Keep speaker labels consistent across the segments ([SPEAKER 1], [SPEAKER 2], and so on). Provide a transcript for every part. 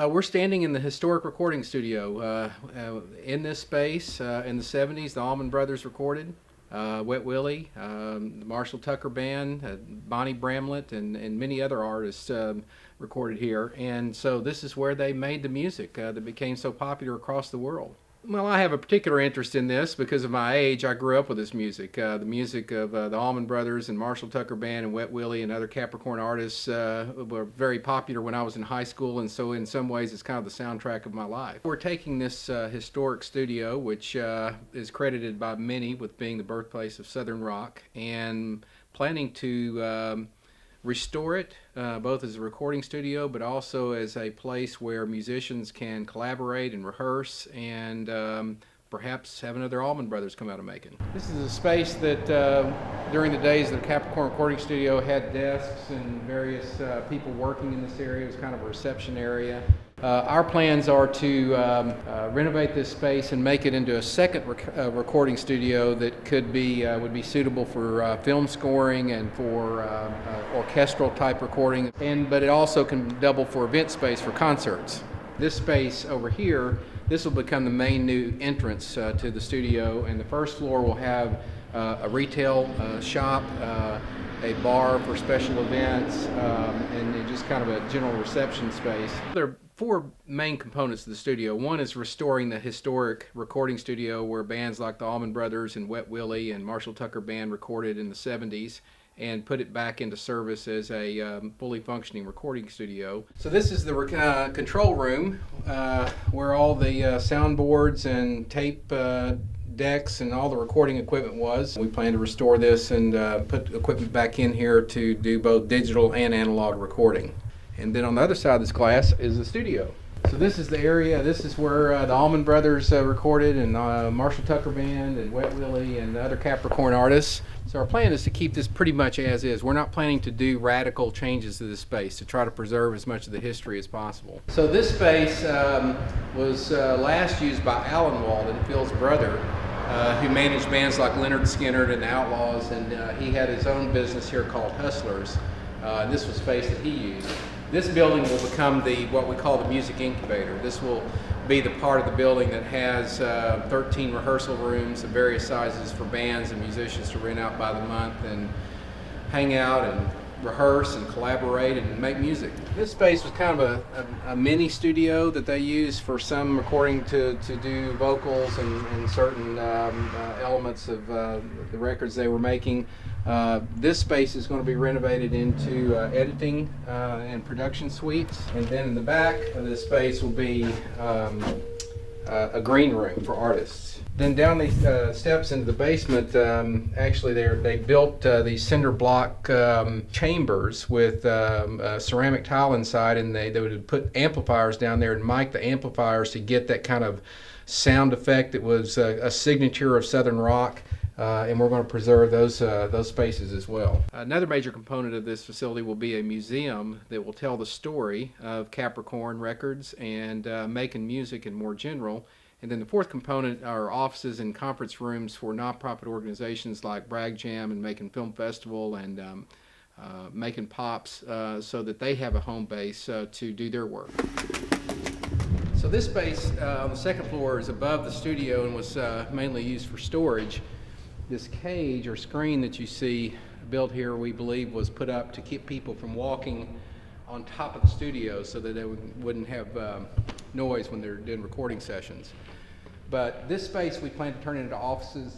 [SPEAKER 1] We're standing in the historic recording studio. In this space, in the 70s, the Allman Brothers recorded. Wet Willie, the Marshall Tucker Band, Bonnie Bramlett, and many other artists recorded here. And so this is where they made the music that became so popular across the world. Well, I have a particular interest in this because of my age. I grew up with this music. The music of the Allman Brothers and Marshall Tucker Band and Wet Willie and other Capricorn artists were very popular when I was in high school, and so in some ways it's kind of the soundtrack of my life. We're taking this historic studio, which is credited by many with being the birthplace of Southern rock, and planning to restore it both as a recording studio but also as a place where musicians can collaborate and rehearse and perhaps have another Allman Brothers come out of Macon. This is a space that during the days of the Capricorn Recording Studio had desks and various people working in this area. It was kind of a reception area. Our plans are to renovate this space and make it into a second recording studio that would be suitable for film scoring and for orchestral type recording, but it also can double for event space for concerts. This space over here, this will become the main new entrance to the studio, and the first floor will have a retail shop, a bar for special events, and just kind of a general reception space. There are four main components of the studio. One is restoring the historic recording studio where bands like the Allman Brothers and Wet Willie and Marshall Tucker Band recorded in the 70s, and put it back into service as a fully functioning recording studio. So this is the control room where all the soundboards and tape decks and all the recording equipment was. We plan to restore this and put equipment back in here to do both digital and analog recording. And then on the other side of this glass is the studio. So this is the area, this is where the Allman Brothers recorded, and Marshall Tucker Band and Wet Willie and other Capricorn artists. So our plan is to keep this pretty much as is. We're not planning to do radical changes to this space, to try to preserve as much of the history as possible. So this space was last used by Alan Walden, Phil's brother, who managed bands like Lynyrd Skynyrd and the Outlaws, and he had his own business here called Hustlers. This was space that he used. This building will become what we call the music incubator. This will be the part of the building that has 13 rehearsal rooms of various sizes for bands and musicians to rent out by the month and hang out and rehearse and collaborate and make music. This space was kind of a mini studio that they use for some recording to do vocals and certain elements of the records they were making. This space is going to be renovated into editing and production suites, and then in the back of this space will be a green room for artists. Then down these steps into the basement, actually they built these cinder block chambers with ceramic tile inside, and they would put amplifiers down there and mic the amplifiers to get that kind of sound effect that was a signature of Southern rock. And we're going to preserve those spaces as well. Another major component of this facility will be a museum that will tell the story of Capricorn Records and Macon music in more general. And then the fourth component are offices and conference rooms for nonprofit organizations like Bragg Jam and Macon Film Festival and Macon Pops, so that they have a home base to do their work. So this space on the second floor is above the studio and was mainly used for storage. This cage or screen that you see built here, we believe, was put up to keep people from walking on top of the studio so that they wouldn't have noise when they're doing recording sessions. But this space we plan to turn into offices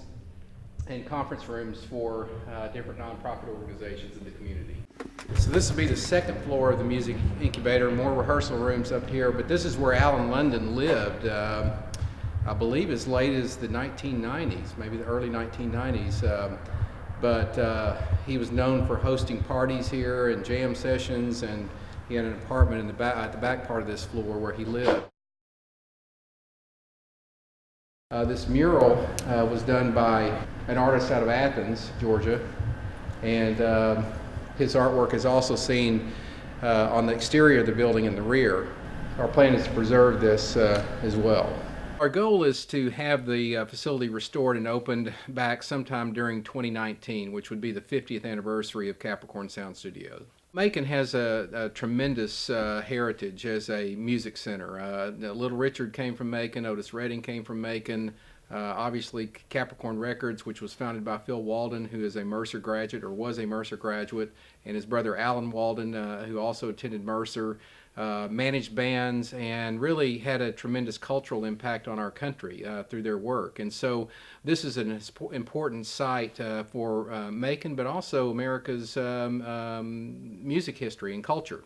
[SPEAKER 1] and conference rooms for different nonprofit organizations in the community. So this will be the second floor of the music incubator, more rehearsal rooms up here, but this is where Alan London lived. I believe as late as the 1990s, maybe the early 1990s, but he was known for hosting parties here and jam sessions, and he had an apartment at the back part of this floor where he lived. This mural was done by an artist out of Athens, Georgia, and his artwork is also seen on the exterior of the building in the rear. Our plan is to preserve this as well. Our goal is to have the facility restored and opened back sometime during 2019, which would be the 50th anniversary of Capricorn Sound Studio. Macon has a tremendous heritage as a music center. Little Richard came from Macon, Otis Redding came from Macon. Obviously, Capricorn Records, which was founded by Phil Walden, who is a Mercer graduate or was a Mercer graduate, and his brother Alan Walden, who also attended Mercer, managed bands and really had a tremendous cultural impact on our country through their work. And so, this is an important site for Macon, but also America's music history and culture.